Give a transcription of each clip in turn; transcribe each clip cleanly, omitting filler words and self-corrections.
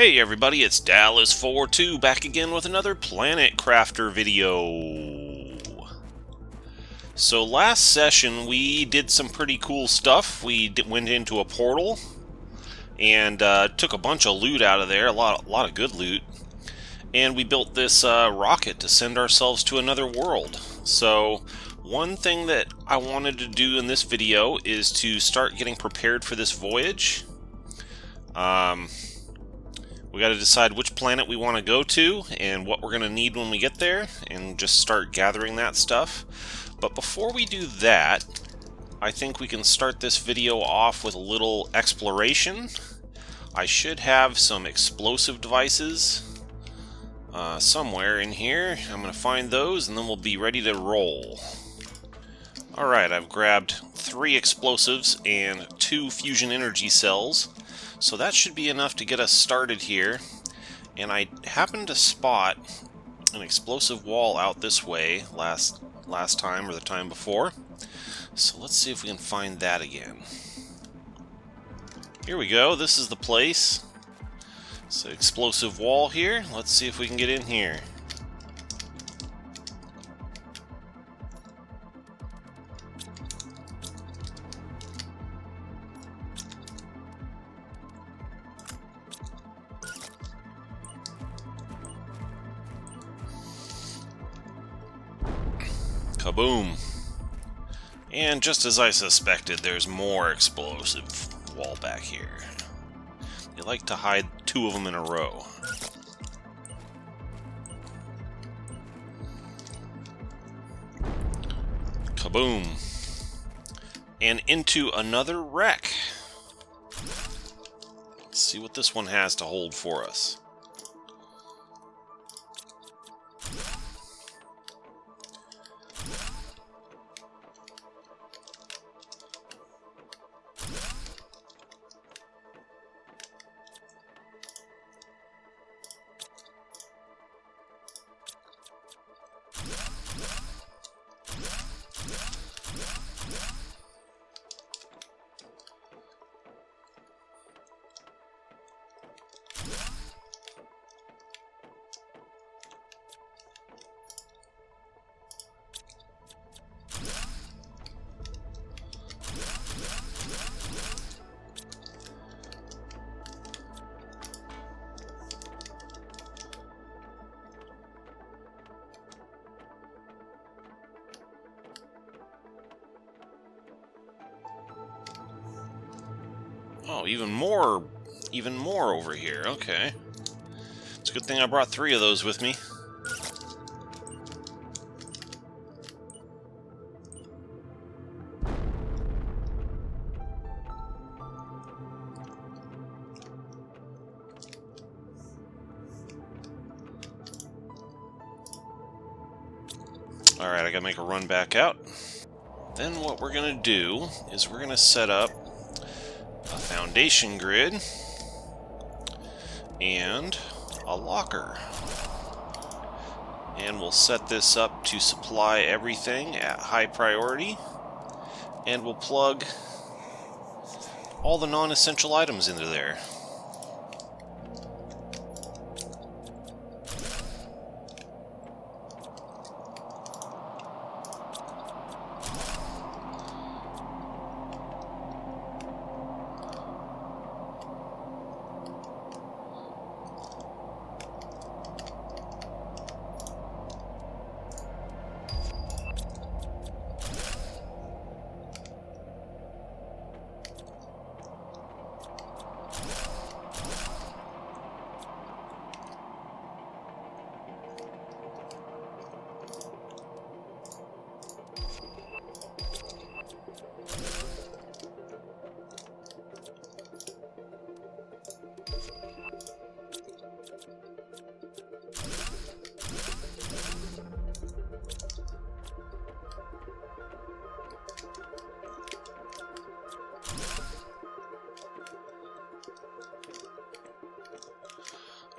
Hey everybody, it's DallasFourTwo back again with another Planet Crafter video. So last session we did some pretty cool stuff. We went into a portal and took a bunch of loot out of there, a lot of good loot. And we built this rocket to send ourselves to another world. So one thing that I wanted to do in this video is to start getting prepared for this voyage. We got to decide which planet we want to go to and what we're going to need when we get there, and just start gathering that stuff. But before we do that, I think we can start this video off with a little exploration. I should have some explosive devices somewhere in here. I'm going to find those and then we'll be ready to roll. Alright, I've grabbed 3 explosives and 2 fusion energy cells. So that should be enough to get us started here. And I happened to spot an explosive wall out this way last time or the time before. So let's see if we can find that again. Here we go, this is the place. It's an explosive wall here. Let's see if we can get in here. Kaboom! And just as I suspected, there's more explosive wall back here. They like to hide 2 of them in a row. Kaboom! And into another wreck. Let's see what this one has to hold for us. Oh, even more over here. Okay. It's a good thing I brought 3 of those with me. Alright, I gotta make a run back out. Then what we're gonna do is we're gonna set up a foundation grid and a locker, and we'll set this up to supply everything at high priority, and we'll plug all the non-essential items into there.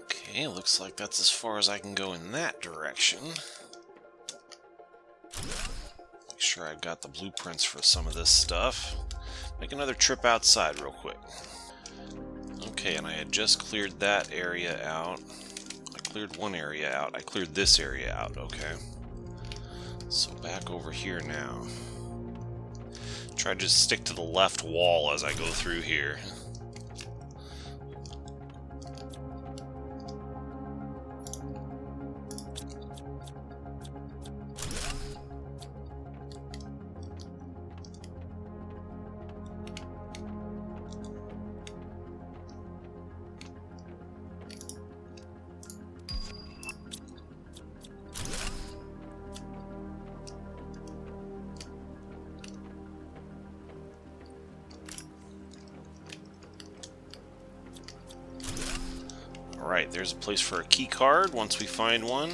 Okay, looks like that's as far as I can go in that direction. Make sure I've got the blueprints for some of this stuff. Make another trip outside real quick. Okay, and I had just cleared that area out. I cleared one area out. I cleared this area out, okay. So back over here now. Try to just stick to the left wall as I go through here. Alright, there's a place for a key card once we find one.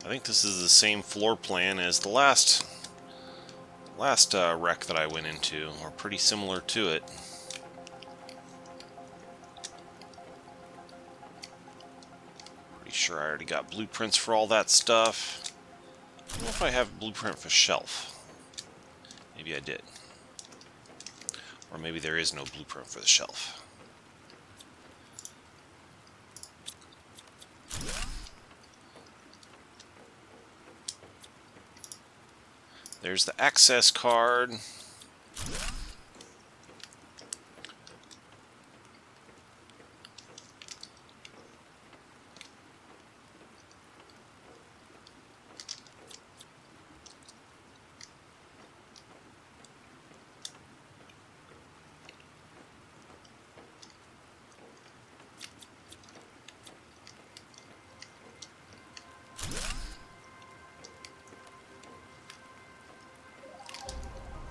I think this is the same floor plan as the last wreck that I went into, or pretty similar to it. Pretty sure I already got blueprints for all that stuff. I don't know if I have a blueprint for shelf. Maybe I did. Or maybe there is no blueprint for the shelf. There's the access card.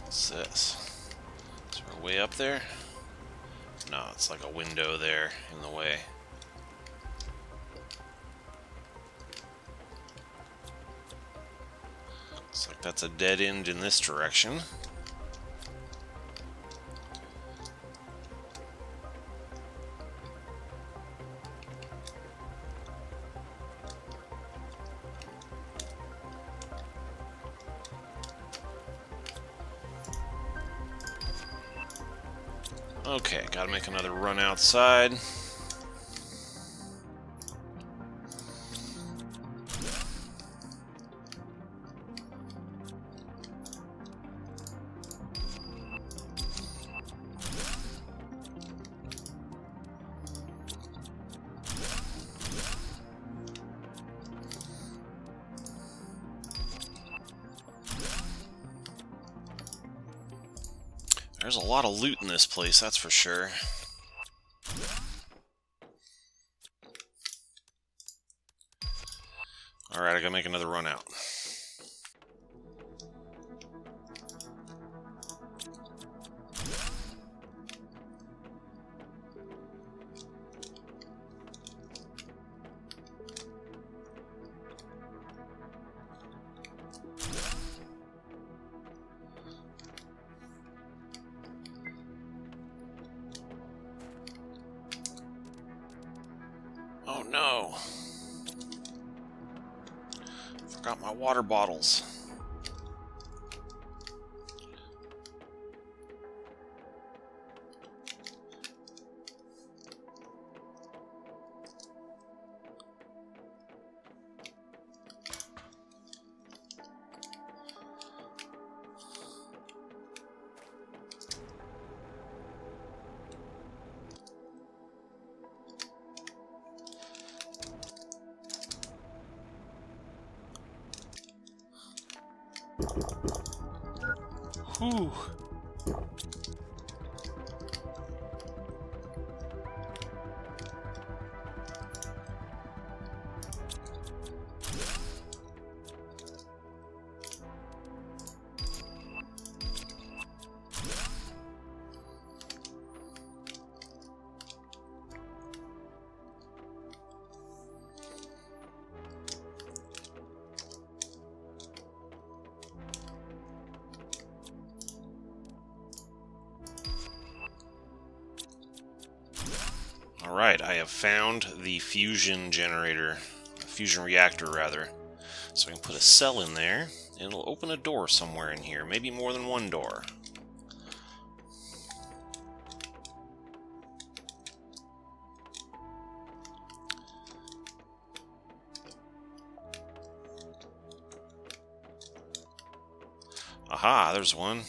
What's this? Is there a way up there? No, it's like a window there in the way. Looks like that's a dead end in this direction. Okay, gotta make another run outside. There's a lot of loot in this place, that's for sure. Alright, I gotta make another run out. Oh no! Forgot my water bottles. Whew. Alright, I have found the fusion generator, fusion reactor rather. So I can put a cell in there, and it'll open a door somewhere in here, maybe more than one door. Aha, there's one.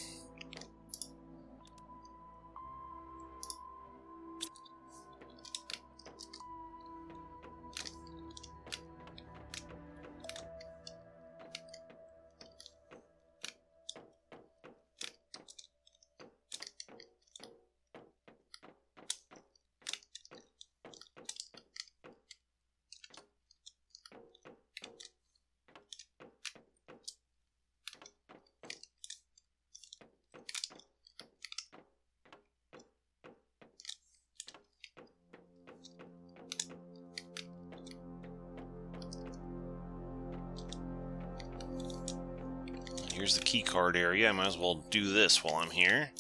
Here's the key card area. I might as well do this while I'm here.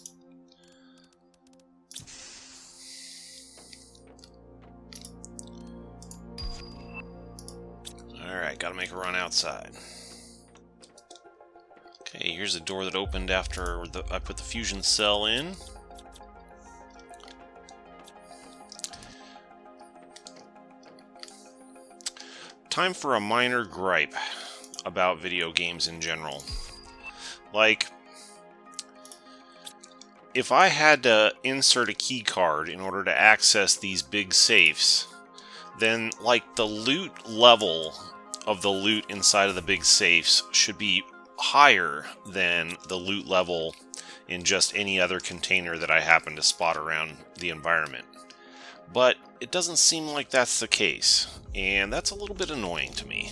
Alright, gotta make a run outside. Okay, here's the door that opened after I put the fusion cell in. Time for a minor gripe about video games in general. Like, if I had to insert a key card in order to access these big safes, then, like, the loot level of the loot inside of the big safes should be higher than the loot level in just any other container that I happen to spot around the environment. But it doesn't seem like that's the case, and that's a little bit annoying to me.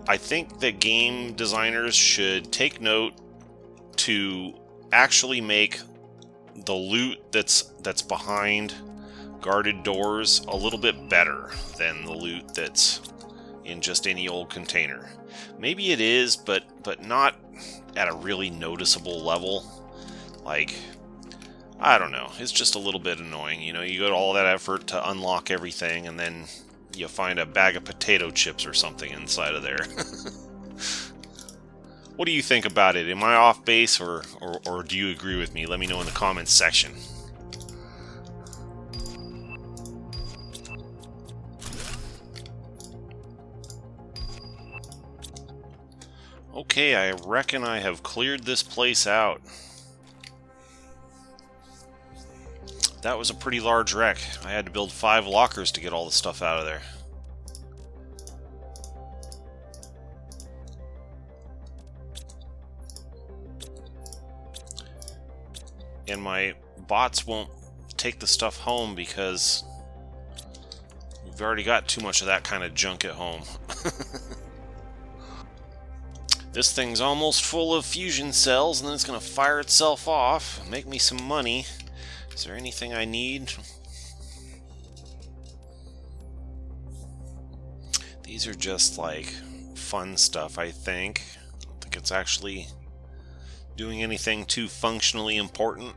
I think that game designers should take note to actually make the loot that's behind guarded doors a little bit better than the loot that's in just any old container. Maybe it is, but not at a really noticeable level. Like, I don't know, it's just a little bit annoying. You know, you go to all that effort to unlock everything, and then you find a bag of potato chips or something inside of there. What do you think about it? Am I off base, or do you agree with me? Let me know in the comments section. Okay, I reckon I have cleared this place out. That was a pretty large wreck. I had to build 5 lockers to get all the stuff out of there. And my bots won't take the stuff home because we've already got too much of that kind of junk at home. This thing's almost full of fusion cells, and then it's going to fire itself off and make me some money. Is there anything I need? These are just like fun stuff, I think. I don't think it's actually doing anything too functionally important.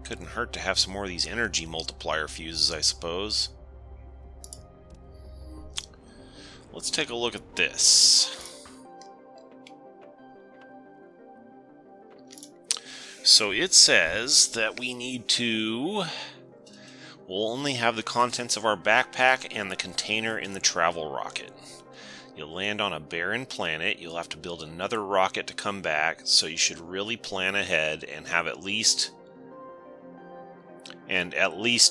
Couldn't hurt to have some more of these energy multiplier fuses, I suppose. Let's take a look at this. So it says that we need to... We'll only have the contents of our backpack and the container in the travel rocket. You'll land on a barren planet. You'll have to build another rocket to come back, so you should really plan ahead and have at least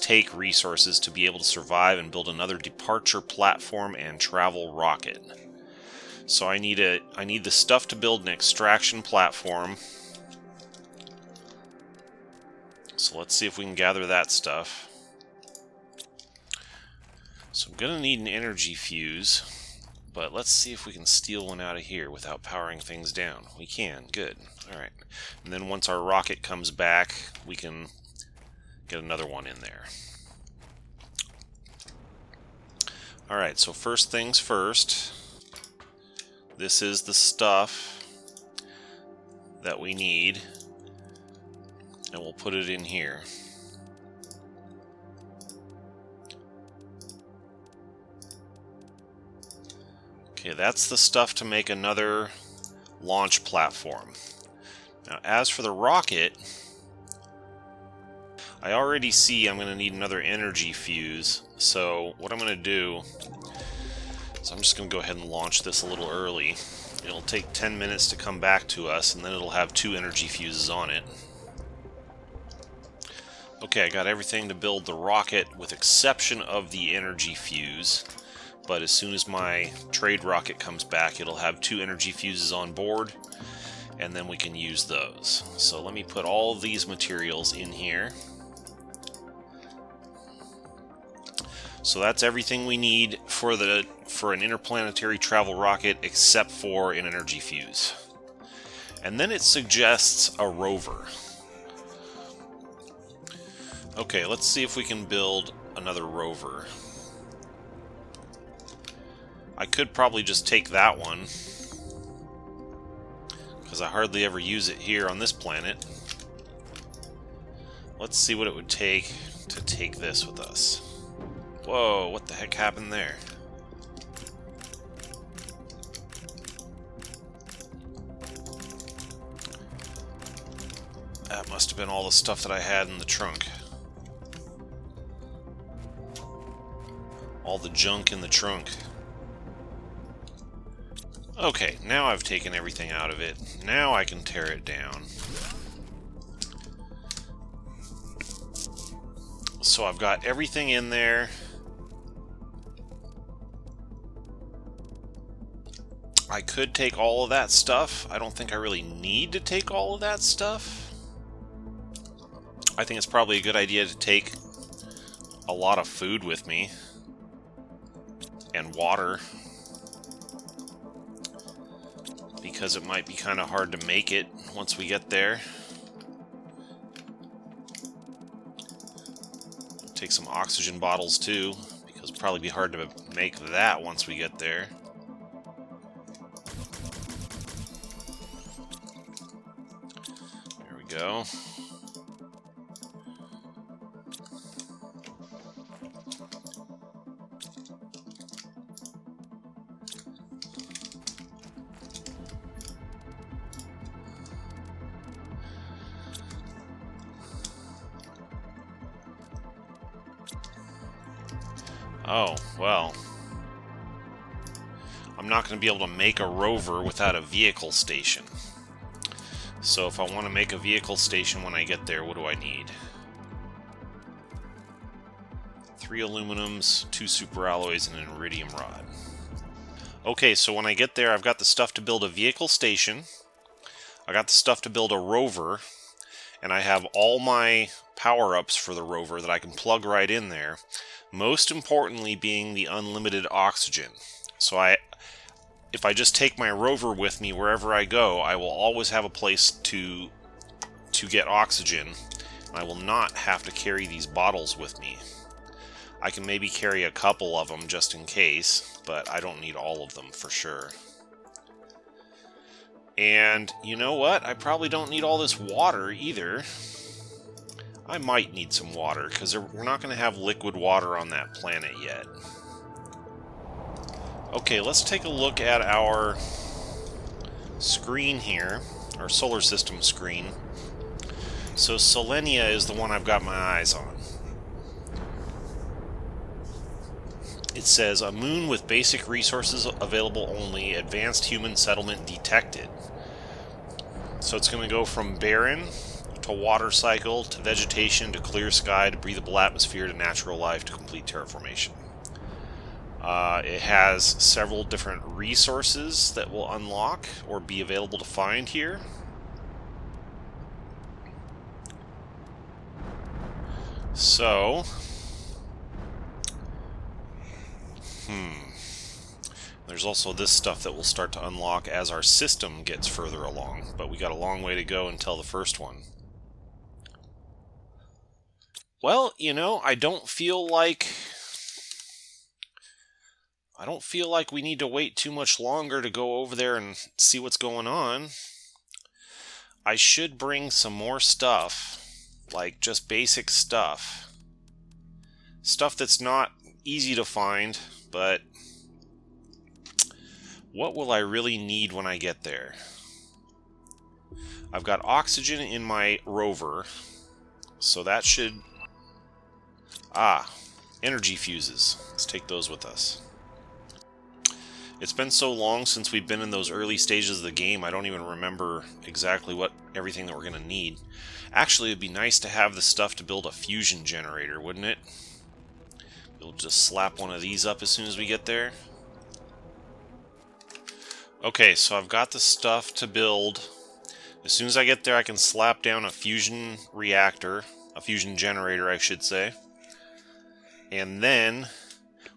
take resources to be able to survive and build another departure platform and travel rocket. So I need the stuff to build an extraction platform. So let's see if we can gather that stuff. So I'm gonna need an energy fuse, but let's see if we can steal one out of here without powering things down. We can, good. Alright. And then once our rocket comes back, we can get another one in there. Alright, so first things first. This is the stuff that we need, and we'll put it in here. Okay, that's the stuff to make another launch platform. Now, as for the rocket, I already see I'm going to need another energy fuse. So what I'm going to do is I'm just going to go ahead and launch this a little early. It'll take 10 minutes to come back to us, and then it'll have 2 energy fuses on it. Okay, I got everything to build the rocket with exception of the energy fuse. But as soon as my trade rocket comes back, it'll have 2 energy fuses on board, and then we can use those. So let me put all of these materials in here. So that's everything we need for an interplanetary travel rocket except for an energy fuse. And then it suggests a rover. Okay, let's see if we can build another rover. I could probably just take that one, because I hardly ever use it here on this planet. Let's see what it would take to take this with us. Whoa, what the heck happened there? That must have been all the stuff that I had in the trunk. All the junk in the trunk. Okay, now I've taken everything out of it. Now I can tear it down. So I've got everything in there. I could take all of that stuff. I don't think I really need to take all of that stuff. I think it's probably a good idea to take a lot of food with me. And water. Because it might be kind of hard to make it once we get there. Take some oxygen bottles too, because it'll probably be hard to make that once we get there. There we go. Oh, well. I'm not going to be able to make a rover without a vehicle station. So if I want to make a vehicle station when I get there, what do I need? 3 aluminums, 2 superalloys, and an iridium rod. Okay, so when I get there, I've got the stuff to build a vehicle station. I got the stuff to build a rover. And I have all my power-ups for the rover that I can plug right in there. Most importantly being the unlimited oxygen. So if I just take my rover with me wherever I go, I will always have a place to get oxygen. And I will not have to carry these bottles with me. I can maybe carry a couple of them just in case, but I don't need all of them for sure. And you know what? I probably don't need all this water either. I might need some water, because we're not going to have liquid water on that planet yet. Okay, let's take a look at our screen here, our solar system screen. So Selenea is the one I've got my eyes on. It says, a moon with basic resources available only, advanced human settlement detected. So it's going to go from barren to water cycle to vegetation to clear sky to breathable atmosphere to natural life to complete terraformation. It has several different resources that will unlock or be available to find here. So, there's also this stuff that will start to unlock as our system gets further along, but we got a long way to go until the first one. Well, you know, I don't feel like we need to wait too much longer to go over there and see what's going on. I should bring some more stuff, like just basic stuff. Stuff that's not easy to find, but What will I really need when I get there? I've got oxygen in my rover, so that should... energy fuses. Let's take those with us. It's been so long since we've been in those early stages of the game, I don't even remember exactly what everything that we're going to need. Actually, it'd be nice to have the stuff to build a fusion generator, wouldn't it? We'll just slap one of these up as soon as we get there. Okay, so I've got the stuff to build. As soon as I get there, I can slap down a fusion reactor, a fusion generator, I should say. And then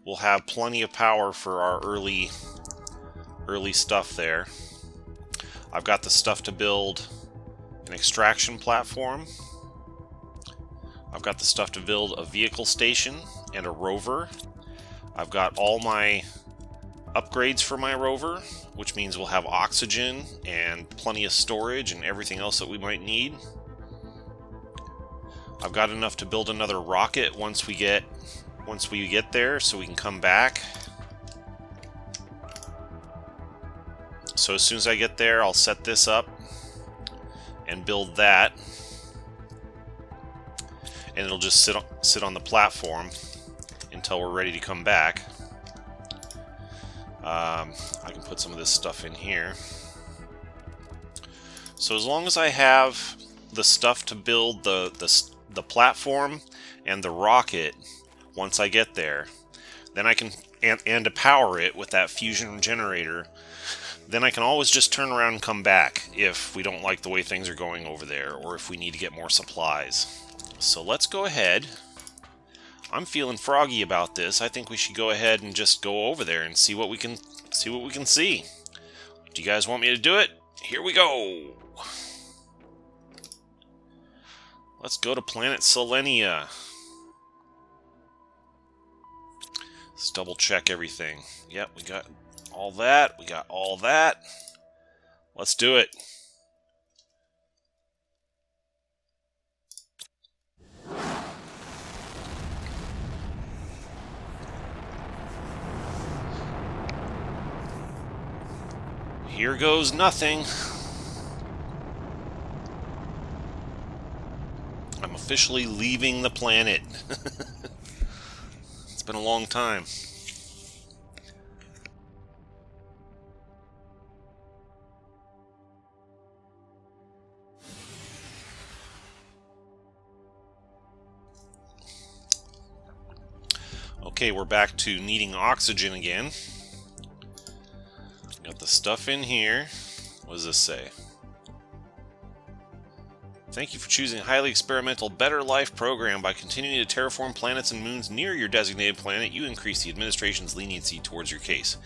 we'll have plenty of power for our early stuff there. I've got the stuff to build an extraction platform. I've got the stuff to build a vehicle station and a rover. I've got all my upgrades for my rover, which means we'll have oxygen and plenty of storage and everything else that we might need. I've got enough to build another rocket once we get there, so we can come back. So as soon as I get there, I'll set this up and build that, and it'll just sit on the platform until we're ready to come back. I can put some of this stuff in here. So as long as I have the stuff to build the platform and the rocket once I get there, then I can, and to power it with that fusion generator, then I can always just turn around and come back if we don't like the way things are going over there, or if we need to get more supplies. So let's go ahead. I'm feeling froggy about this. I think we should go ahead and just go over there and see what we can see. Do you guys want me to do it? Here we go. Let's go to planet Selenea. Let's double check everything. Yep, we got all that. We got all that. Let's do it. Here goes nothing. I'm officially leaving the planet. It's been a long time. Okay, we're back to needing oxygen again. Got the stuff in here. What does this say? Thank you for choosing a highly experimental Better Life program. By continuing to terraform planets and moons near your designated planet, you increase the administration's leniency towards your case.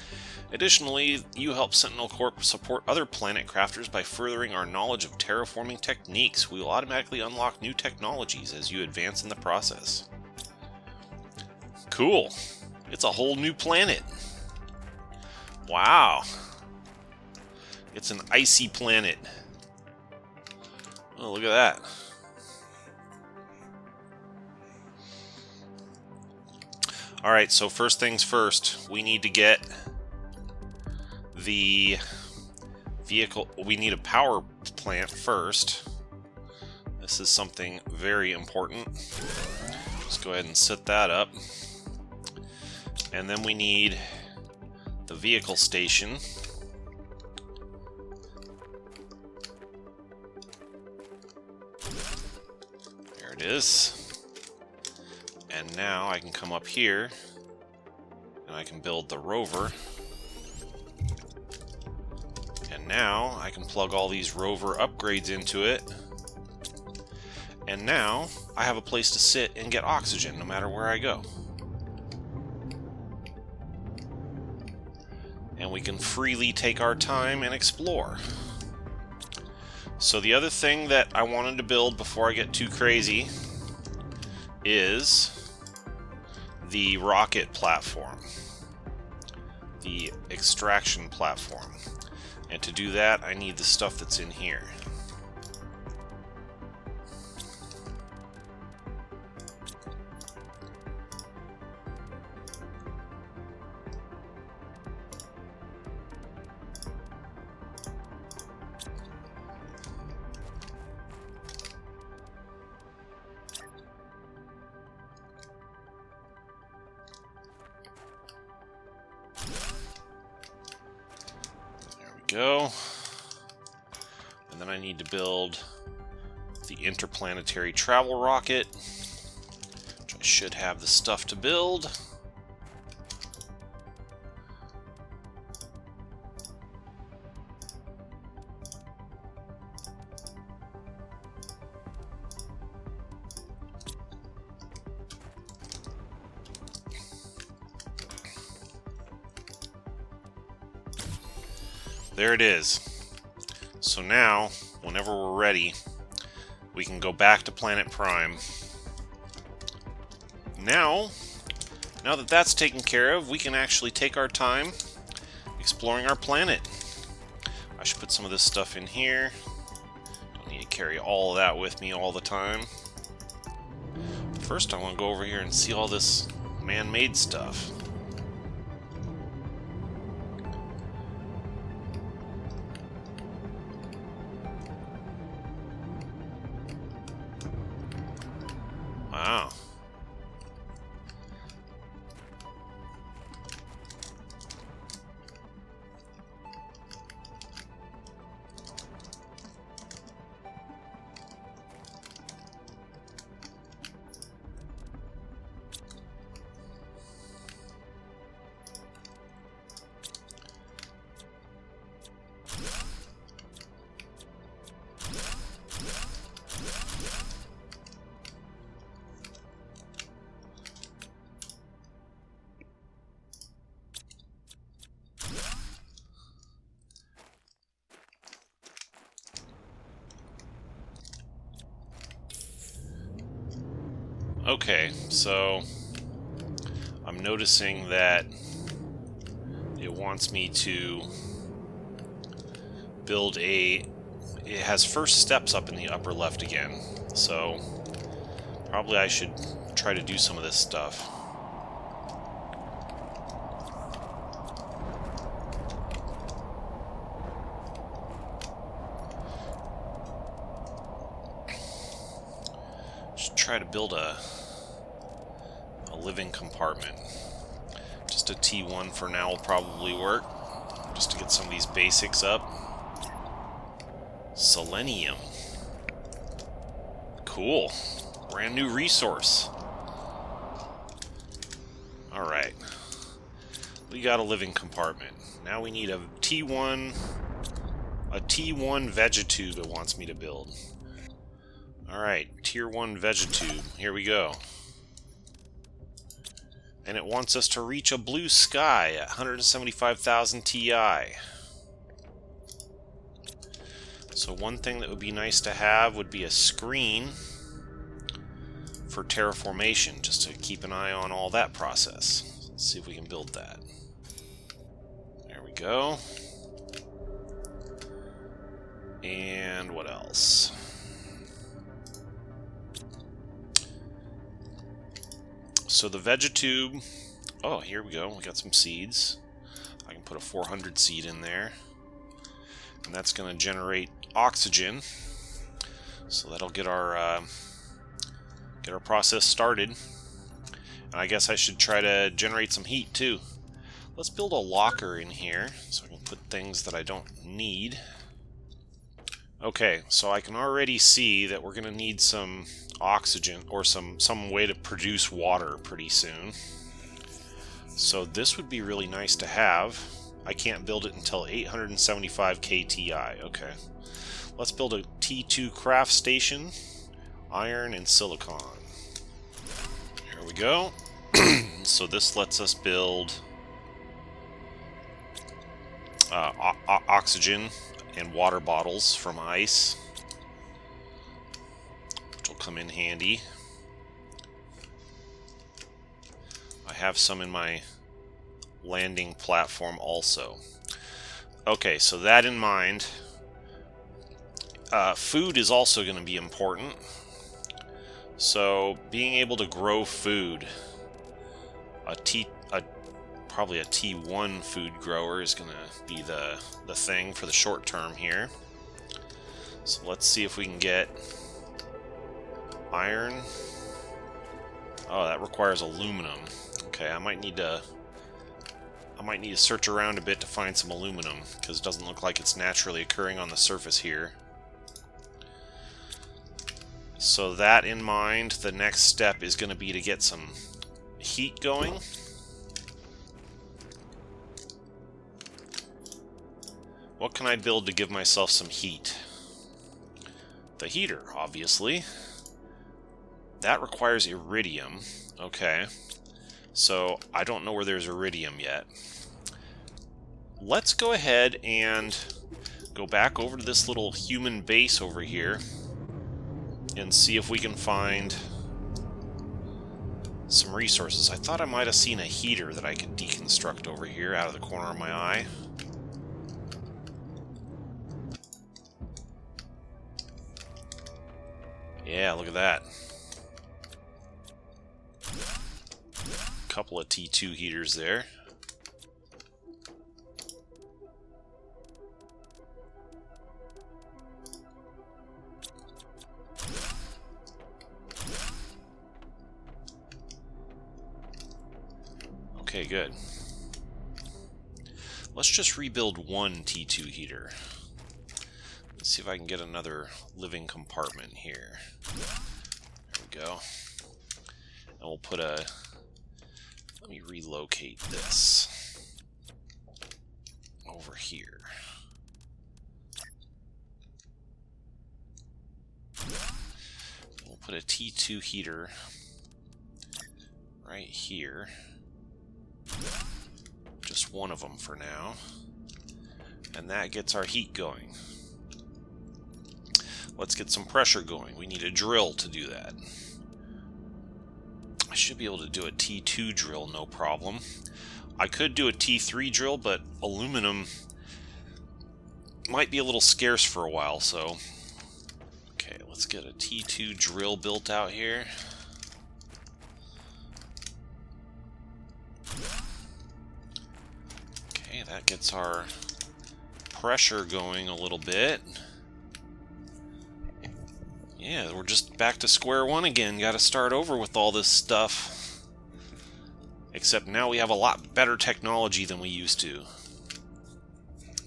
Additionally, you help Sentinel Corp support other planet crafters by furthering our knowledge of terraforming techniques. We will automatically unlock new technologies as you advance in the process. Cool. It's a whole new planet. Wow. It's an icy planet. Oh, look at that. Alright, so first things first, we need to get the vehicle. We need a power plant first. This is something very important. Let's go ahead and set that up. And then we need the vehicle station. There it is. And now I can come up here and I can build the rover. And now I can plug all these rover upgrades into it. And now I have a place to sit and get oxygen no matter where I go. And we can freely take our time and explore. So the other thing that I wanted to build before I get too crazy is the rocket platform, the extraction platform. And to do that, I need the stuff that's in here. go. And then I need to build the interplanetary travel rocket, which I should have the stuff to build. There it is. So now, whenever we're ready, we can go back to Planet Prime. Now that that's taken care of, we can actually take our time exploring our planet. I should put some of this stuff in here. Don't need to carry all of that with me all the time. First, I want to go over here and see all this man-made stuff. Wow. Okay, so I'm noticing that it wants me to build it has first steps up in the upper left again, so probably I should try to do some of this stuff. Should try to build a living compartment. Just a T1 for now will probably work, just to get some of these basics up. Selenium. Cool. Brand new resource. Alright. We got a living compartment. Now we need a T1 vegetube it wants me to build. Alright, tier 1 vegetube. Here we go. And it wants us to reach a blue sky at 175,000 Ti. So one thing that would be nice to have would be a screen for terraformation, just to keep an eye on all that process. Let's see if we can build that. There we go. And what else? So the vegetube, oh, here we go, we got some seeds. I can put a 400 seed in there. And that's going to generate oxygen. So that'll get our process started. And I guess I should try to generate some heat too. Let's build a locker in here so I can put things that I don't need. Okay, so I can already see that we're going to need some oxygen or some way to produce water pretty soon. So this would be really nice to have. I can't build it until 875 KTI. Okay. Let's build a T2 craft station, iron and silicon. Here we go. So this lets us build oxygen and water bottles from ice, which will come in handy. I have some in my landing platform also. Okay, so that in mind, food is also going to be important. So being able to grow food, probably a T1 food grower is going to be the thing for the short term here. So let's see if we can get iron. Oh, that requires aluminum. Okay, I might need to I might need to search around a bit to find some aluminum, because it doesn't look like it's naturally occurring on the surface here. So that in mind, the next step is going to be to get some heat going. What can I build to give myself some heat? The heater, obviously. That requires iridium. Okay. So, I don't know where there's iridium yet. Let's go ahead and go back over to this little human base over here and see if we can find some resources. I thought I might have seen a heater that I could deconstruct over here out of the corner of my eye. Yeah, look at that. Couple of T2 heaters there. Okay, good. Let's just rebuild one T2 heater. Let's see if I can get another living compartment here. There we go. And we'll put a... Let me relocate this over here. We'll put a T2 heater right here. Just one of them for now. And that gets our heat going. Let's get some pressure going. We need a drill to do that. I should be able to do a T2 drill, no problem. I could do a T3 drill, but aluminum might be a little scarce for a while, so... Okay, let's get a T2 drill built out here. Okay, that gets our pressure going a little bit. Yeah, we're just back to square one again. Gotta start over with all this stuff. Except now we have a lot better technology than we used to.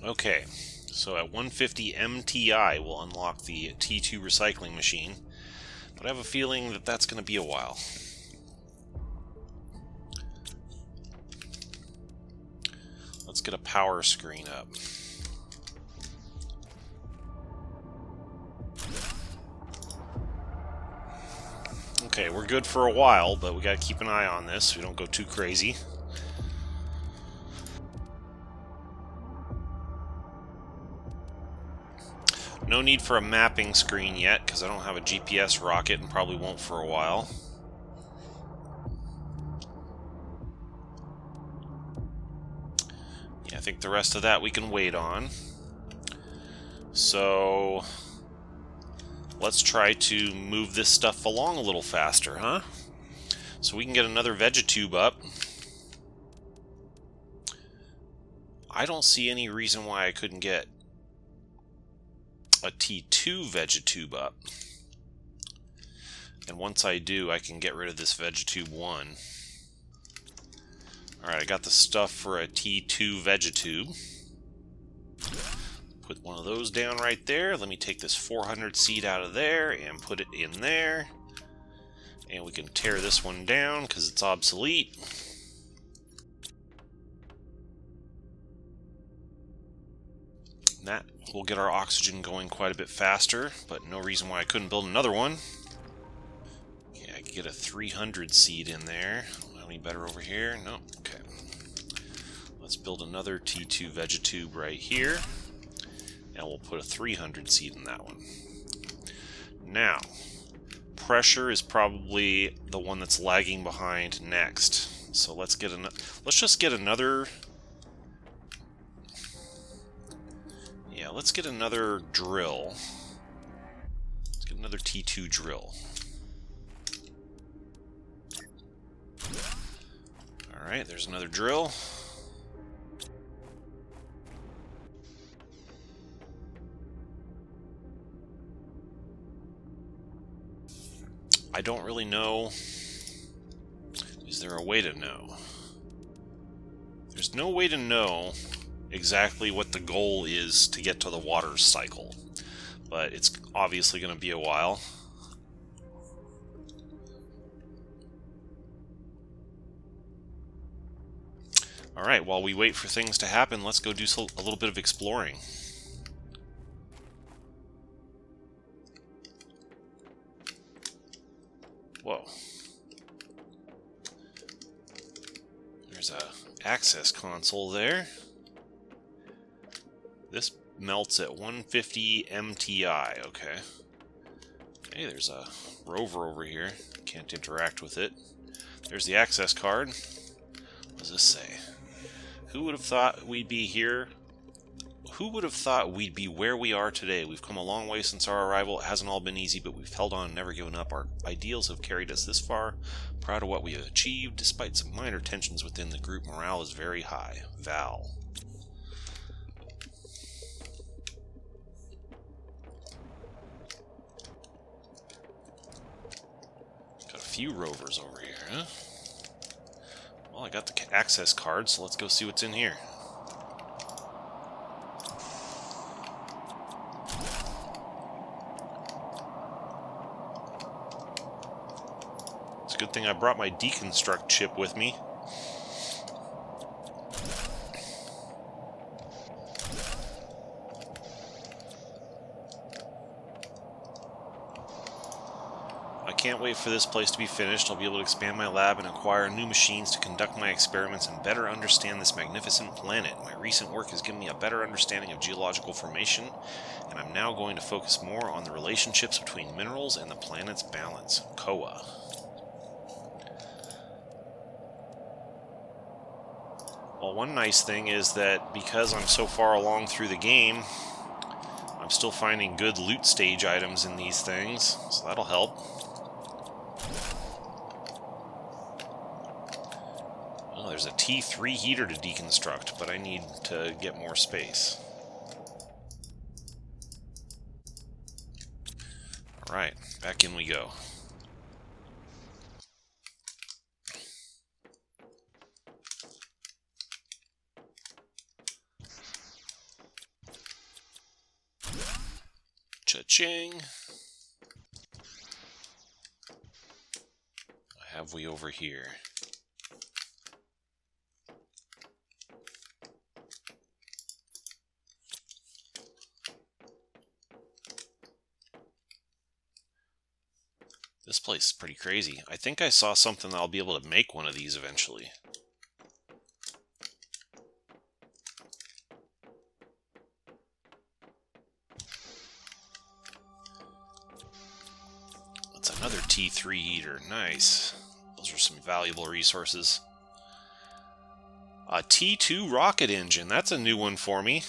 Okay, so at 150 MTI we'll unlock the T2 recycling machine. But I have a feeling that that's going to be a while. Let's get a power screen up. Okay, we're good for a while, but we gotta keep an eye on this so we don't go too crazy. No need for a mapping screen yet, because I don't have a GPS rocket and probably won't for a while. Yeah, I think the rest of that we can wait on. So... let's try to move this stuff along a little faster, huh? So we can get another vegetube up. I don't see any reason why I couldn't get a T2 vegetube up. And once I do, I can get rid of this vegetube 1. Alright, I got the stuff for a T2 vegetube. Put one of those down right there. Let me take this 400 seed out of there and put it in there. And we can tear this one down because it's obsolete. And that will get our oxygen going quite a bit faster, but no reason why I couldn't build another one. Yeah, I could get a 300 seed in there. Any better over here? No. Okay. Let's build another T2 vegetube right here. And we'll put a 300 seed in that one. Now, pressure is probably the one that's lagging behind next. So let's just get another. Yeah, let's get another drill. Let's get another T2 drill. All right, there's another drill. I don't really know. Is there a way to know? There's no way to know exactly what the goal is to get to the water cycle, but it's obviously going to be a while. Alright, while we wait for things to happen, let's go do a little bit of exploring. Whoa. There's a access console there. This melts at 150 MTI, okay. Hey, there's a rover over here. Can't interact with it. There's the access card. What does this say? Who would have thought we'd be here? Who would have thought we'd be where we are today? We've come a long way since our arrival. It hasn't all been easy, but we've held on and never given up. Our ideals have carried us this far. Proud of what we have achieved. Despite some minor tensions within the group, morale is very high. Val. Got a few rovers over here, huh? Well, I got the access card, so let's go see what's in here. It's a good thing I brought my deconstruct chip with me. I can't wait for this place to be finished. I'll be able to expand my lab and acquire new machines to conduct my experiments and better understand this magnificent planet. My recent work has given me a better understanding of geological formation, and I'm now going to focus more on the relationships between minerals and the planet's balance. Koa. Well, one nice thing is that because I'm so far along through the game, I'm still finding good loot stage items in these things, so that'll help. Well, there's a T3 heater to deconstruct, but I need to get more space. Alright, back in we go. Cha-ching! What have we over here? This place is pretty crazy. I think I saw something that I'll be able to make one of these eventually. That's another T3 heater. Nice. Those are some valuable resources. A T2 rocket engine. That's a new one for me.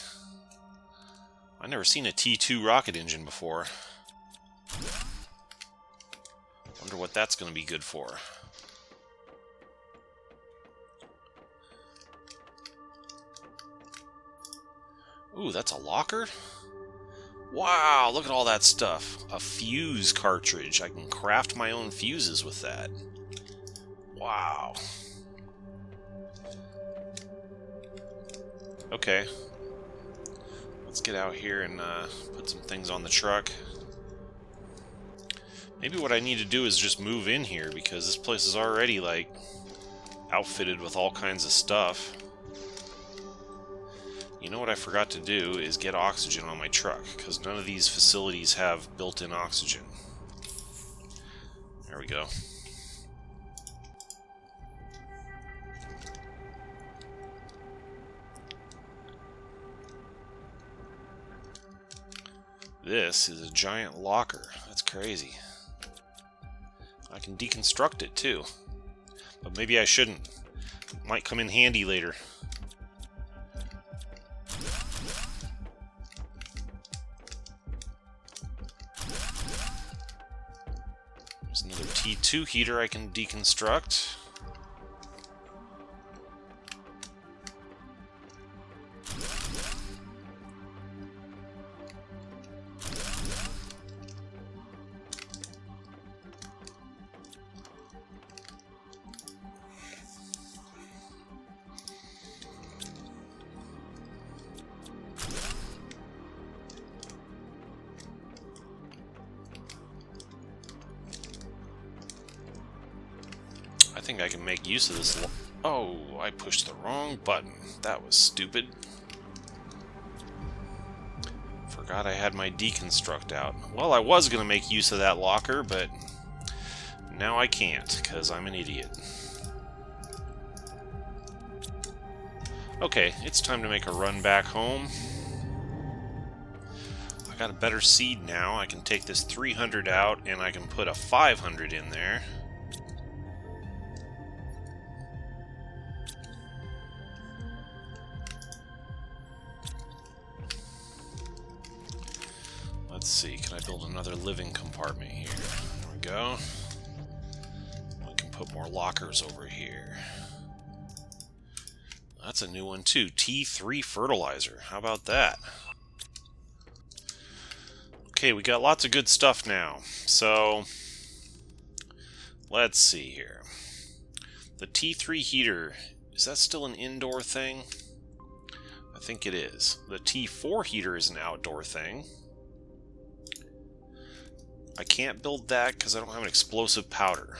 I've never seen a T2 rocket engine before. Wonder what that's going to be good for. Ooh, that's a locker? Wow, look at all that stuff. A fuse cartridge. I can craft my own fuses with that. Wow. Okay. Let's get out here and put some things on the truck. Maybe what I need to do is just move in here, because this place is already, like, outfitted with all kinds of stuff. You know what I forgot to do is get oxygen on my truck, because none of these facilities have built-in oxygen. There we go. This is a giant locker. That's crazy. I can deconstruct it too. But maybe I shouldn't. It might come in handy later. There's another T2 heater I can deconstruct. think I can make use of this. Oh, I pushed the wrong button. That was stupid. Forgot I had my deconstruct out. Well, I was going to make use of that locker, but now I can't, because I'm an idiot. Okay, it's time to make a run back home. I got a better seed now. I can take this 300 out, and I can put a 500 in there. Let's see, can I build another living compartment here? There we go. We can put more lockers over here. That's a new one too, T3 fertilizer. How about that? Okay, we got lots of good stuff now. So, let's see here. The T3 heater, is that still an indoor thing? I think it is. The T4 heater is an outdoor thing. I can't build that because I don't have an explosive powder.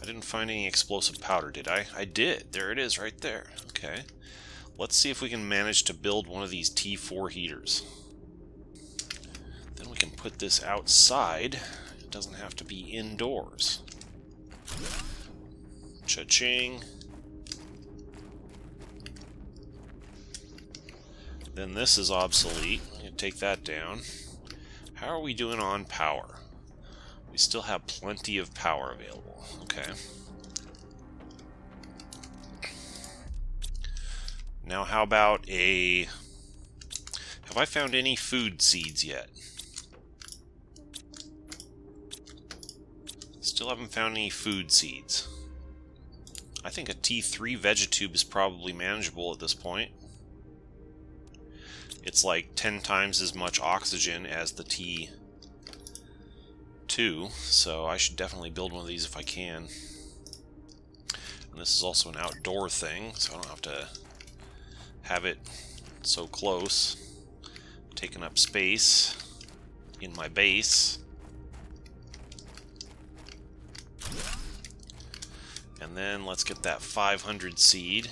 I didn't find any explosive powder, did I? I did. There it is right there. Okay. Let's see if we can manage to build one of these T4 heaters. Then we can put this outside. It doesn't have to be indoors. Cha-ching. Then this is obsolete. I'm going to take that down. How are we doing on power? We still have plenty of power available. Okay. Now how about a... Have I found any food seeds yet? Still haven't found any food seeds. I think a T3 vegetube is probably manageable at this point. It's like 10 times as much oxygen as the T2, so I should definitely build one of these if I can. And this is also an outdoor thing, so I don't have to have it so close, taking up space in my base. And then let's get that 500 seed,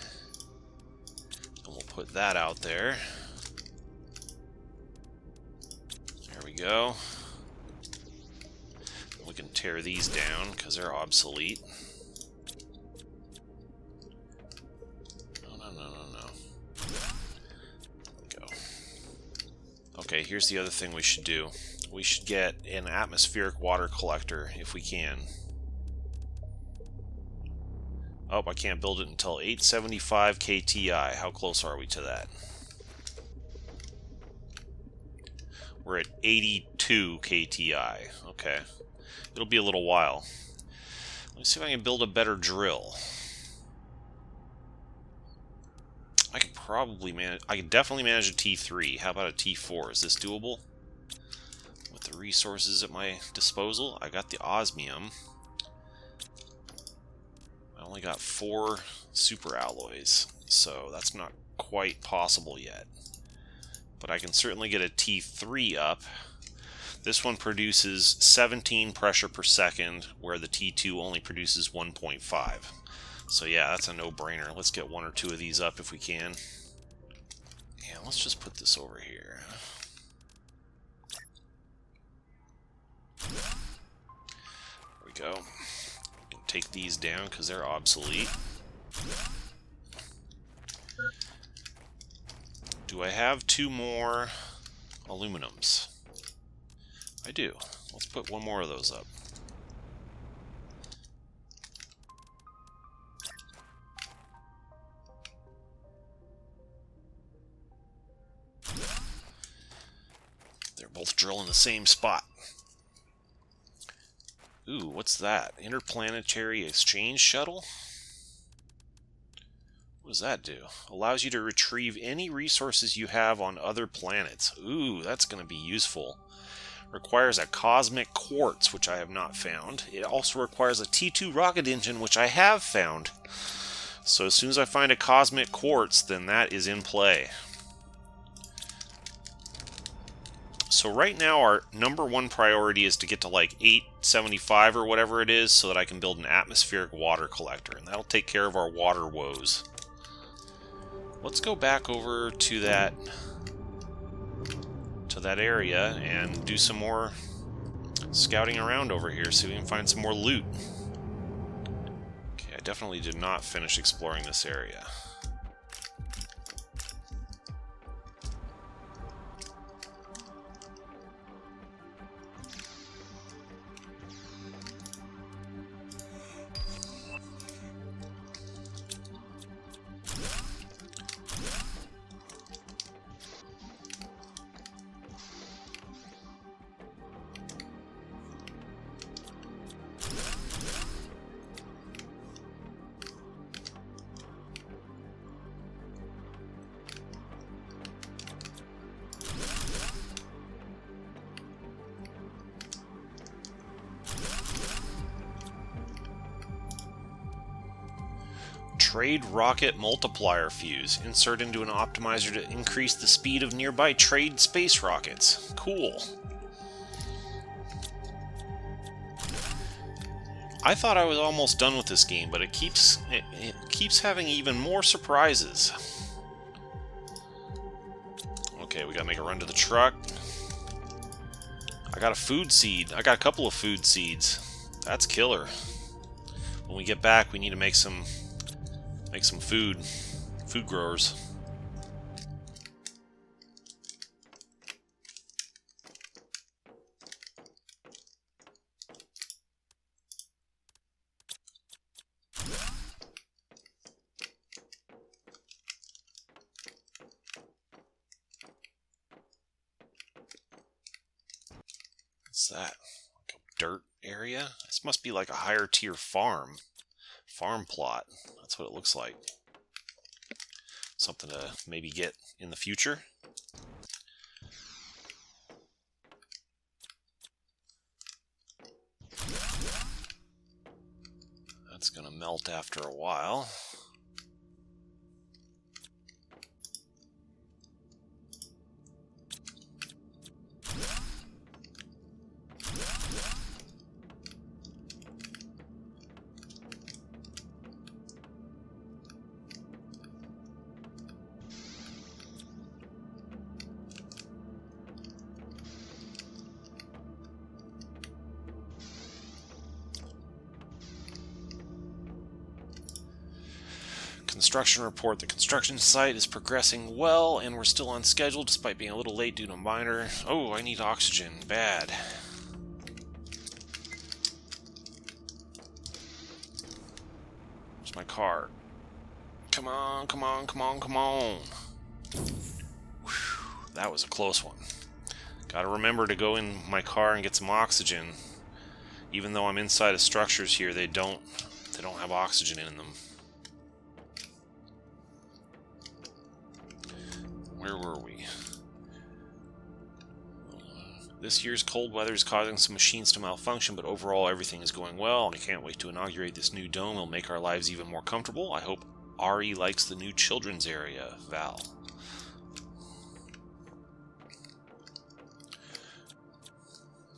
and we'll put that out there. There we go. We can tear these down because they're obsolete. No. There we go. Okay, here's the other thing we should do. We should get an atmospheric water collector if we can. Oh, I can't build it until 875 KTI. How close are we to that? We're at 82 KTI. Okay. It'll be a little while. Let's see if I can build a better drill. I could probably manage... I could definitely manage a T3. How about a T4? Is this doable? With the resources at my disposal? I got the osmium. I only got 4 super alloys, so that's not quite possible yet. But I can certainly get a T3 up. This one produces 17 pressure per second, where the T2 only produces 1.5. So yeah, that's a no-brainer. Let's get 1 or 2 of these up if we can. Yeah, let's just put this over here. There we go. We can take these down because they're obsolete. Do I have 2 more aluminums? I do. Let's put 1 more of those up. They're both drilling the same spot. Ooh, what's that? Interplanetary exchange shuttle? What does that do? Allows you to retrieve any resources you have on other planets. Ooh, that's going to be useful. Requires a cosmic quartz, which I have not found. It also requires a T2 rocket engine, which I have found. So as soon as I find a cosmic quartz, then that is in play. So right now our #1 priority is to get to like 875 or whatever it is so that I can build an atmospheric water collector, and that'll take care of our water woes. Let's go back over to that area and do some more scouting around over here, see if we can find some more loot. Okay, I definitely did not finish exploring this area. Trade rocket multiplier fuse. Insert into an optimizer to increase the speed of nearby trade space rockets. Cool. I thought I was almost done with this game, but it keeps having even more surprises. Okay, we gotta make a run to the truck. I got a food seed. I got a couple of food seeds. That's killer. When we get back, we need to make some food growers. What's that? Like a dirt area? This must be like a higher tier farm plot. That's what it looks like. Something to maybe get in the future. That's gonna melt after a while. Construction report. The construction site is progressing well, and we're still on schedule despite being a little late due to a minor. Oh, I need oxygen. Bad. Where's my car? Come on, come on, come on, come on. Whew, that was a close one. Gotta remember to go in my car and get some oxygen. Even though I'm inside of structures here, they don't have oxygen in them. Where were we? This year's cold weather is causing some machines to malfunction, but overall everything is going well. I can't wait to inaugurate this new dome. It'll make our lives even more comfortable. I hope Ari likes the new children's area, Val.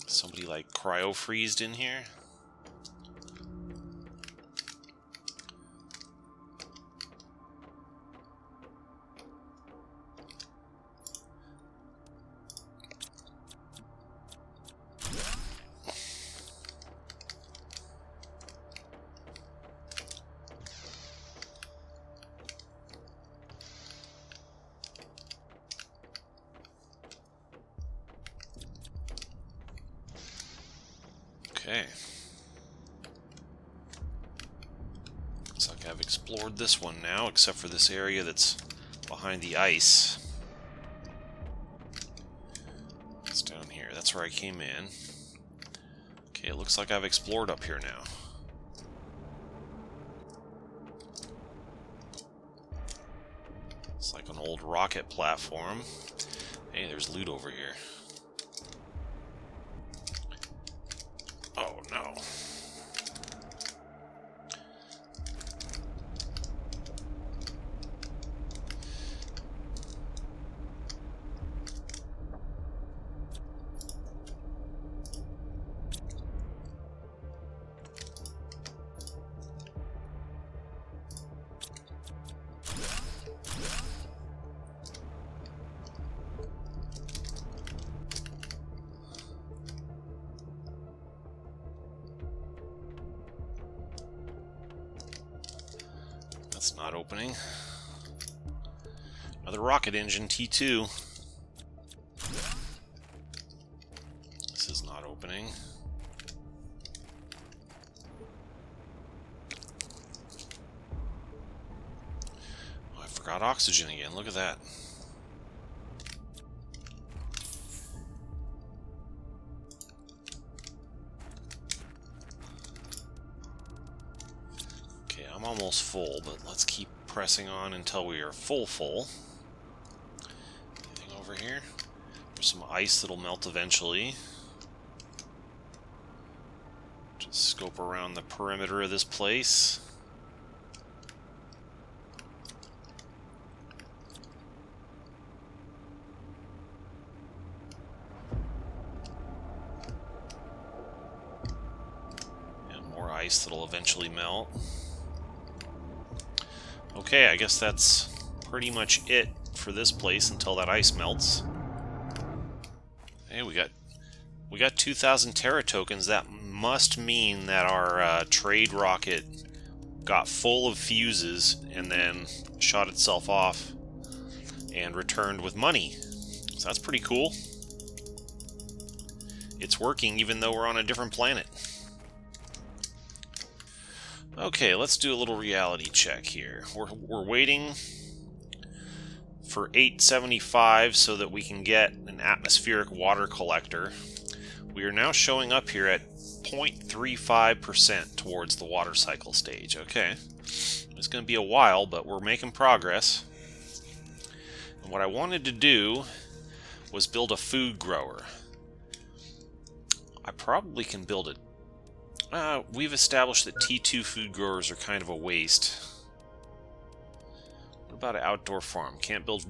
Somebody like cryo-freezed in here? Okay. Looks like I've explored this one now, except for this area that's behind the ice. It's down here. That's where I came in. Okay, it looks like I've explored up here now. It's like an old rocket platform. Hey, there's loot over here. Oh no. That's not opening. Another rocket engine, T2. This is not opening. Oh, I forgot oxygen again. Look at that. Okay, I'm almost full, but let's keep pressing on until we are full. Anything over here? There's some ice that'll melt eventually. Just scope around the perimeter of this place. And more ice that'll eventually melt. Okay, I guess that's pretty much it for this place until that ice melts. Hey, we got 2,000 Terra tokens. That must mean that our trade rocket got full of fuses and then shot itself off and returned with money. So that's pretty cool. It's working even though we're on a different planet. Okay, let's do a little reality check here. We're waiting for 875 so that we can get an atmospheric water collector. We are now showing up here at 0.35% towards the water cycle stage. Okay, it's going to be a while, but we're making progress. And what I wanted to do was build a food grower. I probably can build it. We've established that T2 food growers are kind of a waste. What about an outdoor farm? Can't build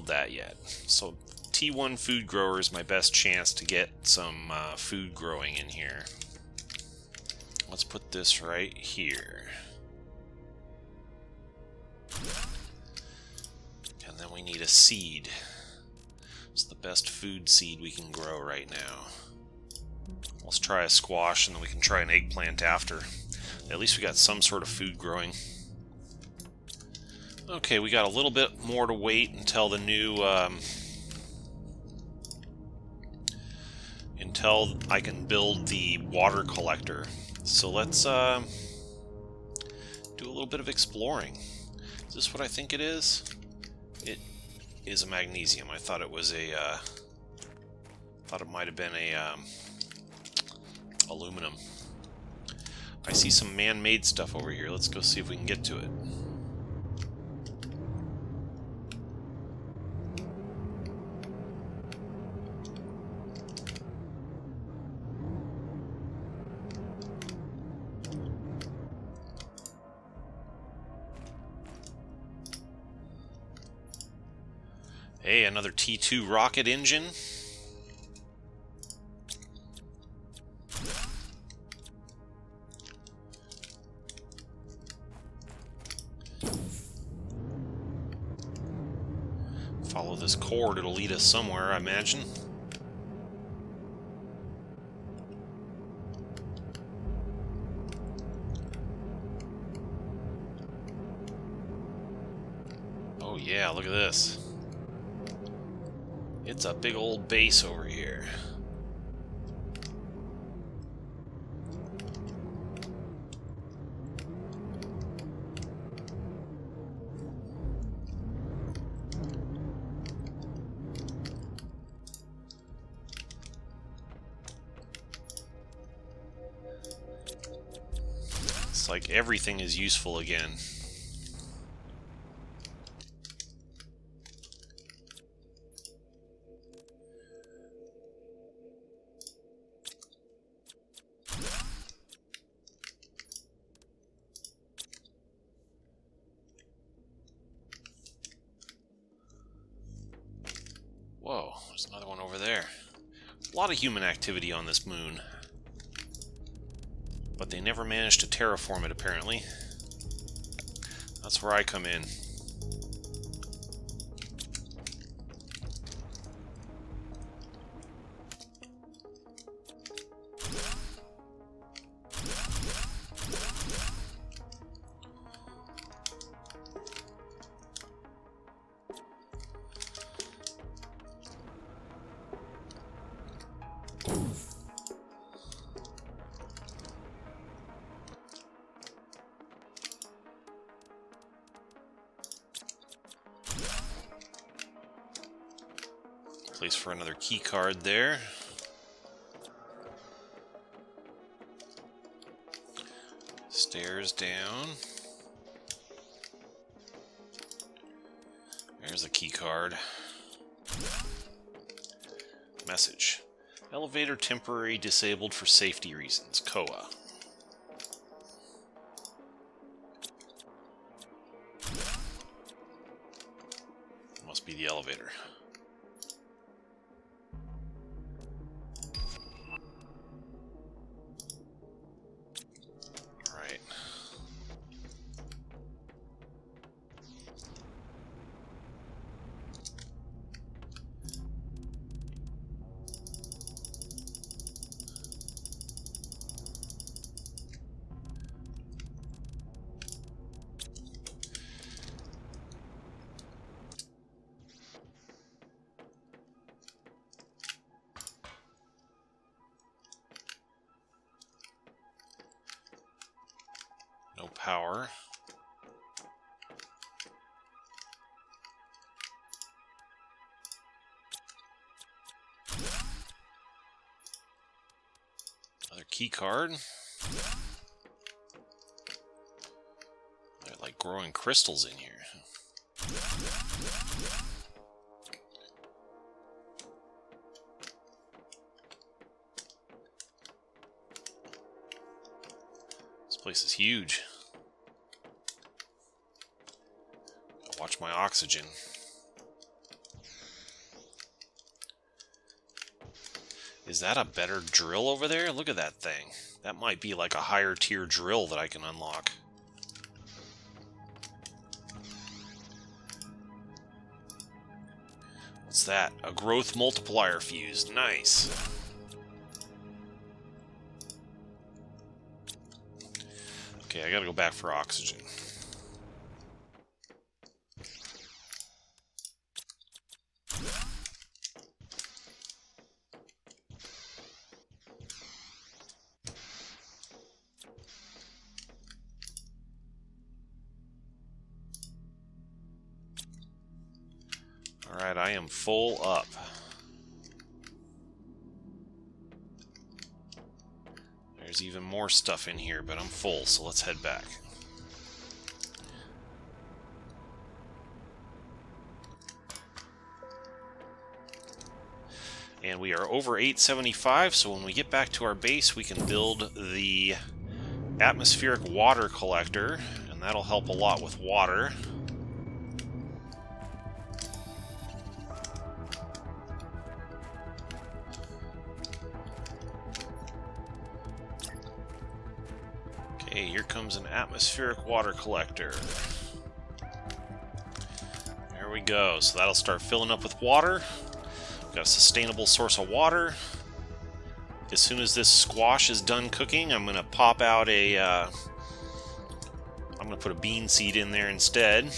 that yet. So T1 food grower is my best chance to get some food growing in here. Let's put this right here. And then we need a seed. It's the best food seed we can grow right now. Let's try a squash, and then we can try an eggplant after. At least we got some sort of food growing. Okay, we got a little bit more to wait until the new... until I can build the water collector. So let's do a little bit of exploring. Is this what I think it is? It is a magnesium. I thought it was a... thought it might have been a... aluminum. I see some man-made stuff over here. Let's go see if we can get to it. Hey, another T2 rocket engine. Follow this cord, it'll lead us somewhere, I imagine. Oh yeah, look at this. It's a big old base over here. It's like everything is useful again. Whoa, there's another one over there. A lot of human activity on this moon. But they never managed to terraform it, apparently. That's where I come in. Place for another key card there. Stairs down. There's a key card. Message. Elevator temporary disabled for safety reasons. Koa. Must be the elevator. Alright. No power. Another key card. They're like growing crystals in here. This place is huge. Watch my oxygen. Is that a better drill over there? Look at that thing. That might be like a higher tier drill that I can unlock. What's that? A growth multiplier fuse. Nice. Okay, I gotta go back for oxygen. Alright, I am full up. There's even more stuff in here, but I'm full, so let's head back. And we are over 875, so when we get back to our base, we can build the atmospheric water collector, and that'll help a lot with water. Okay, here comes an atmospheric water collector. There we go. So that'll start filling up with water. We've got a sustainable source of water. As soon as this squash is done cooking, I'm going to pop out a... I'm going to put a bean seed in there instead.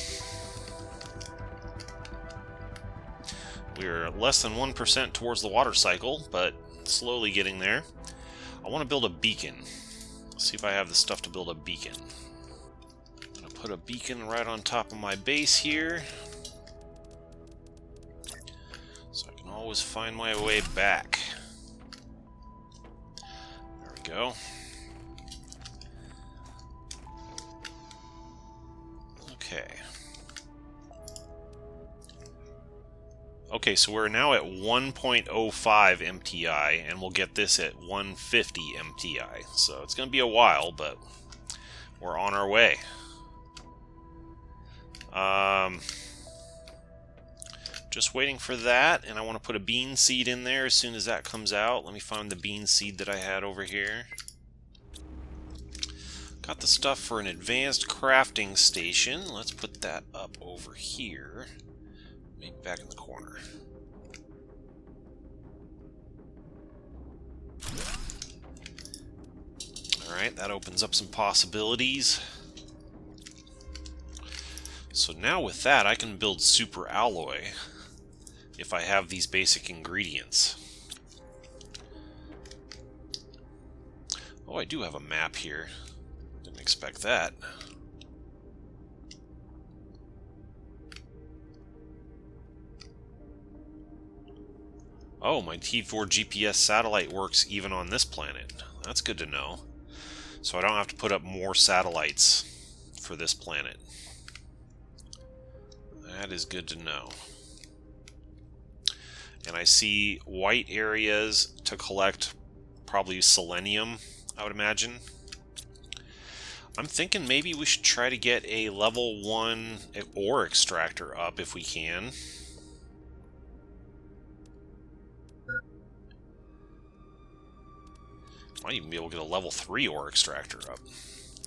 We're less than 1% towards the water cycle, but slowly getting there. I want to build a beacon. Let's see if I have the stuff to build a beacon. I'm going to put a beacon right on top of my base here, so I can always find my way back. There we go. Okay. Okay, so we're now at 1.05 MTI, and we'll get this at 150 MTI. So it's going to be a while, but we're on our way. Just waiting for that, and I want to put a bean seed in there as soon as that comes out. Let me find the bean seed that I had over here. Got the stuff for an advanced crafting station. Let's put that up over here. Maybe back in the corner. Alright, that opens up some possibilities. So now with that, I can build super alloy if I have these basic ingredients. Oh, I do have a map here. Didn't expect that. Oh, my T4 GPS satellite works even on this planet. That's good to know. So I don't have to put up more satellites for this planet. That is good to know. And I see white areas to collect probably selenium, I would imagine. I'm thinking maybe we should try to get a level 1 ore extractor up if we can. Might even be able to get a level 3 ore extractor up.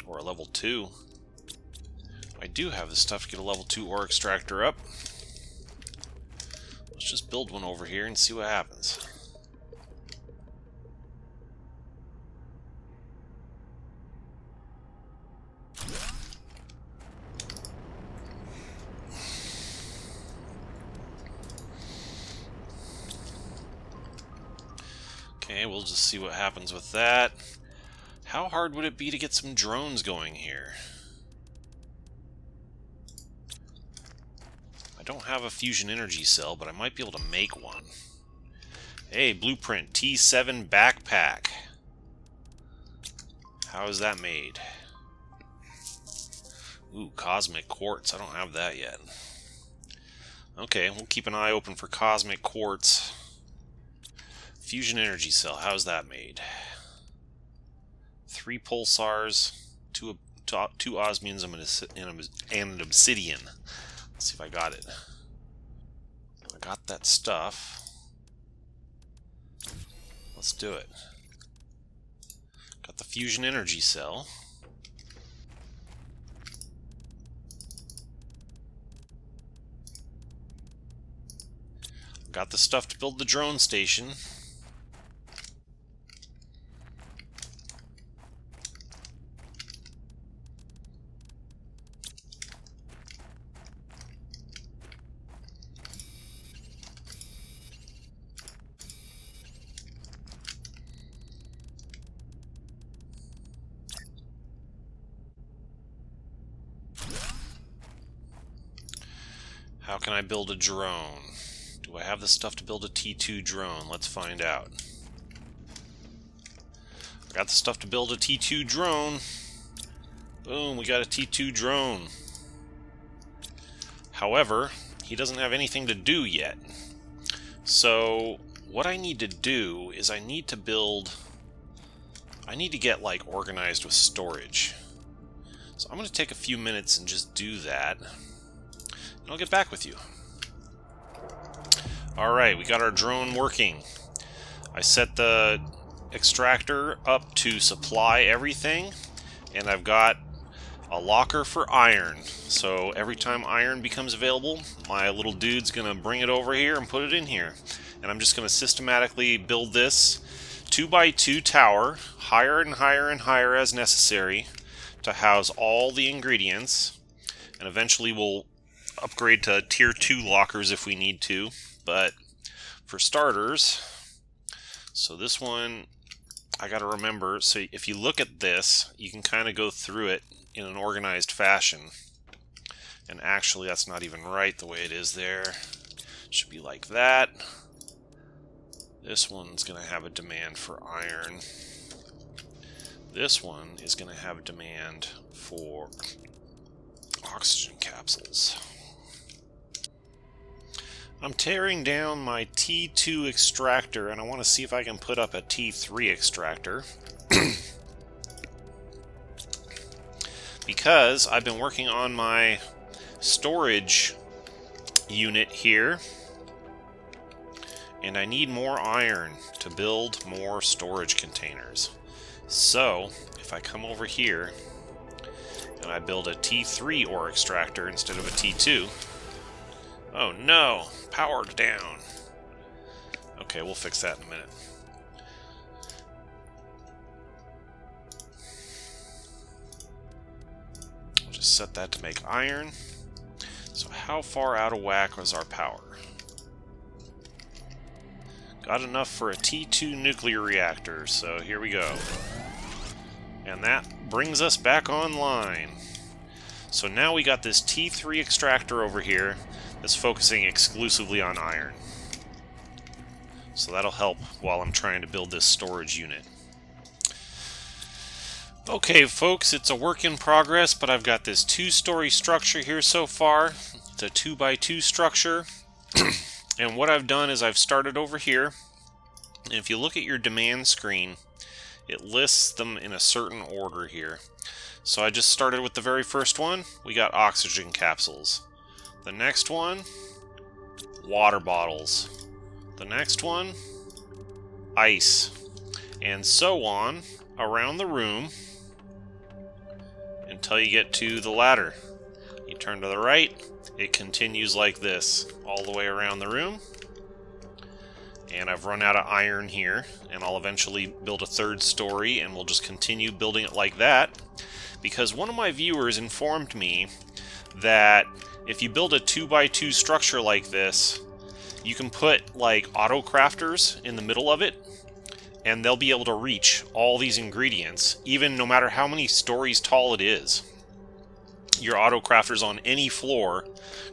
Or a level 2. I do have the stuff to get a level 2 ore extractor up. Let's just build one over here and see what happens. Okay, we'll just see what happens with that. How hard would it be to get some drones going here? I don't have a fusion energy cell, but I might be able to make one. Hey, blueprint, T7 backpack. How is that made? Ooh, cosmic quartz. I don't have that yet. Okay, we'll keep an eye open for cosmic quartz. Fusion energy cell. How's that made? 3 pulsars, 2 osmiums, and an obsidian. Let's see if I got it. I got that stuff. Let's do it. Got the fusion energy cell. Got the stuff to build the drone station. How can I build a drone? Do I have the stuff to build a T2 drone? Let's find out. I got the stuff to build a T2 drone. Boom, we got a T2 drone. However, he doesn't have anything to do yet. So, what I need to do is I need to get like organized with storage. So I'm going to take a few minutes and just do that. I'll get back with you. Alright, we got our drone working. I set the extractor up to supply everything, and I've got a locker for iron. So every time iron becomes available, my little dude's gonna bring it over here and put it in here. And I'm just gonna systematically build this 2x2 tower, higher and higher and higher as necessary, to house all the ingredients, and eventually we'll upgrade to tier 2 lockers if we need to. But for starters, so this one I gotta remember, so if you look at this, you can kind of go through it in an organized fashion. And actually that's not even right the way it is there. It should be like that. This one's gonna have a demand for iron. This one is gonna have a demand for oxygen capsules. I'm tearing down my T2 extractor, and I want to see if I can put up a T3 extractor. Because I've been working on my storage unit here, and I need more iron to build more storage containers. So, if I come over here, and I build a T3 ore extractor instead of a T2... Oh no! Powered down. Okay, we'll fix that in a minute. We'll just set that to make iron. So how far out of whack was our power? Got enough for a T2 nuclear reactor, so here we go. And that brings us back online. So now we got this T3 extractor over here that's focusing exclusively on iron. So that'll help while I'm trying to build this storage unit. Okay folks, it's a work in progress, but I've got this 2-story structure here so far. It's a 2x2 structure. And what I've done is I've started over here. And if you look at your demand screen, it lists them in a certain order here. So I just started with the very first one. We got oxygen capsules. The next one, water bottles. The next one, ice. And so on around the room until you get to the ladder. You turn to the right, it continues like this all the way around the room. And I've run out of iron here, and I'll eventually build a 3rd story, and we'll just continue building it like that. Because one of my viewers informed me that if you build a 2x2 structure like this, you can put like auto crafters in the middle of it, and they'll be able to reach all these ingredients, even no matter how many stories tall it is. Your auto crafters on any floor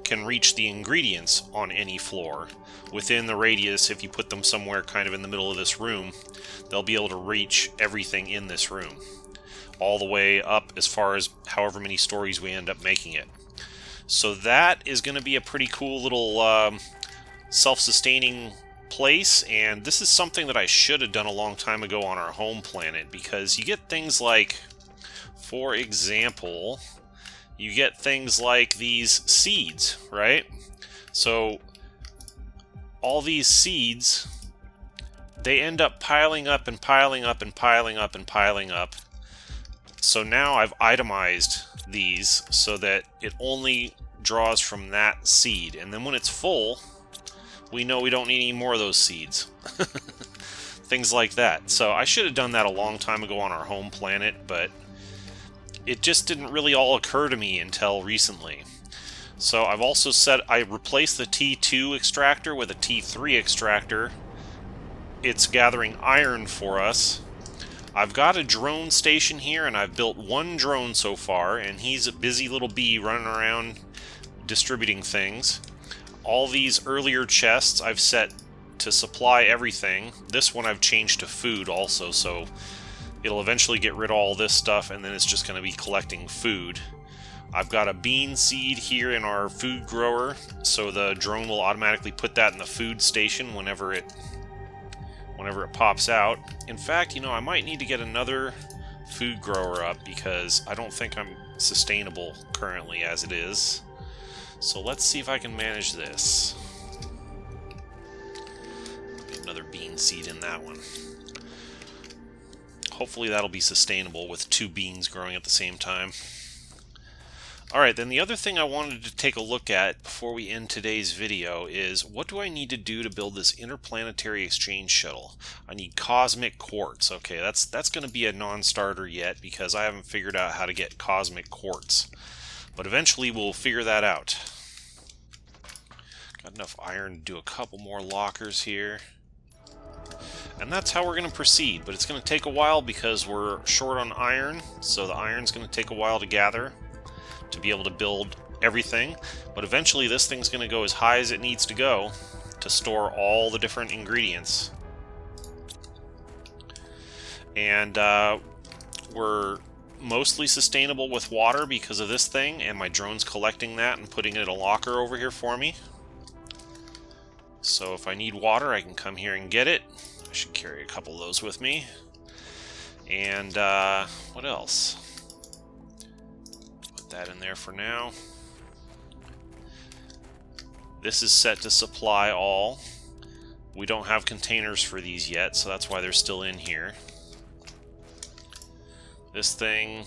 can reach the ingredients on any floor. Within the radius, if you put them somewhere kind of in the middle of this room, they'll be able to reach everything in this room. All the way up as far as however many stories we end up making it. So that is going to be a pretty cool little self-sustaining place, and this is something that I should have done a long time ago on our home planet, because you get things like, for example, you get things like these seeds, right? So all these seeds, they end up piling up and piling up and piling up and piling up. So now I've itemized these so that it only draws from that seed, and then when it's full, we know we don't need any more of those seeds. Things like that. So I should have done that a long time ago on our home planet, but it just didn't really all occur to me until recently. So I've also said I replaced the T2 extractor with a T3 extractor. It's gathering iron for us. I've got a drone station here, and I've built 1 drone so far, and he's a busy little bee running around distributing things. All these earlier chests I've set to supply everything. This one I've changed to food also, so it'll eventually get rid of all this stuff, and then it's just going to be collecting food. I've got a bean seed here in our food grower, so the drone will automatically put that in the food station whenever it pops out. In fact, you know, I might need to get another food grower up, because I don't think I'm sustainable currently as it is. So let's see if I can manage this. Get another bean seed in that one. Hopefully that'll be sustainable with 2 beans growing at the same time. Alright, then the other thing I wanted to take a look at before we end today's video is, what do I need to do to build this interplanetary exchange shuttle? I need cosmic quartz. Okay, that's going to be a non-starter yet, because I haven't figured out how to get cosmic quartz. But eventually we'll figure that out. Got enough iron to do a couple more lockers here. And that's how we're going to proceed, but it's going to take a while because we're short on iron, so the iron's going to take a while to gather to be able to build everything. But eventually this thing's going to go as high as it needs to go to store all the different ingredients. And we're mostly sustainable with water because of this thing, and my drone's collecting that and putting it in a locker over here for me. So if I need water, I can come here and get it. I should carry a couple of those with me. And what else? Put that in there for now. This is set to supply all. We don't have containers for these yet, so that's why they're still in here. This thing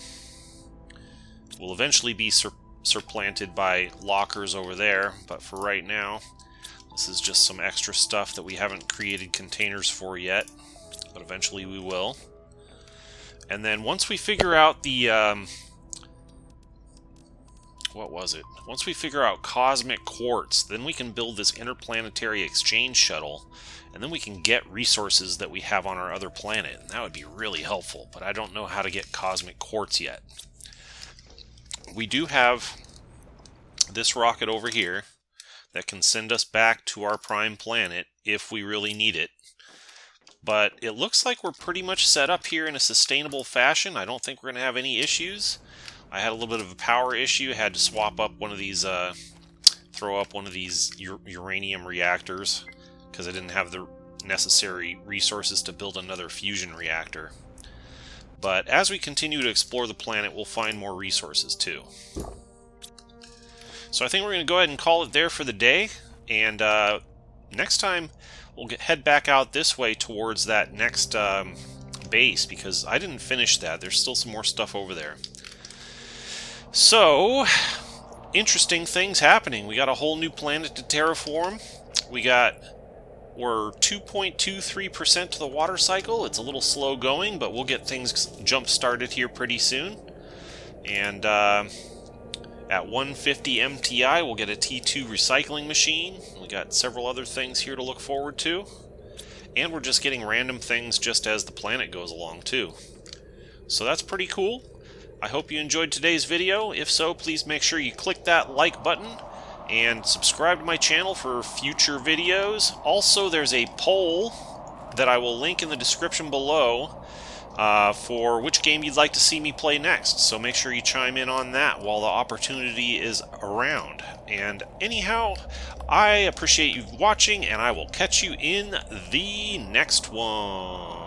will eventually be supplanted by lockers over there, but for right now, this is just some extra stuff that we haven't created containers for yet, but eventually we will. And then once we figure out the, what was it? Once we figure out cosmic quartz, then we can build this interplanetary exchange shuttle, and then we can get resources that we have on our other planet, and that would be really helpful, but I don't know how to get cosmic quartz yet. We do have this rocket over here that can send us back to our prime planet if we really need it. But it looks like we're pretty much set up here in a sustainable fashion. I don't think we're going to have any issues. I had a little bit of a power issue. I had to swap up one of these, throw up one of these uranium reactors because I didn't have the necessary resources to build another fusion reactor. But as we continue to explore the planet, we'll find more resources too. So I think we're going to go ahead and call it there for the day, and next time we'll head back out this way towards that next base, because I didn't finish that. There's still some more stuff over there. So, interesting things happening. We got a whole new planet to terraform. We're 2.23% to the water cycle. It's a little slow going, but we'll get things jump started here pretty soon. And at 150 MTI, we'll get a T2 recycling machine. We got several other things here to look forward to. And we're just getting random things just as the planet goes along, too. So that's pretty cool. I hope you enjoyed today's video. If so, please make sure you click that like button and subscribe to my channel for future videos. Also, there's a poll that I will link in the description below for which game you'd like to see me play next. So make sure you chime in on that while the opportunity is around. And anyhow, I appreciate you watching, and I will catch you in the next one.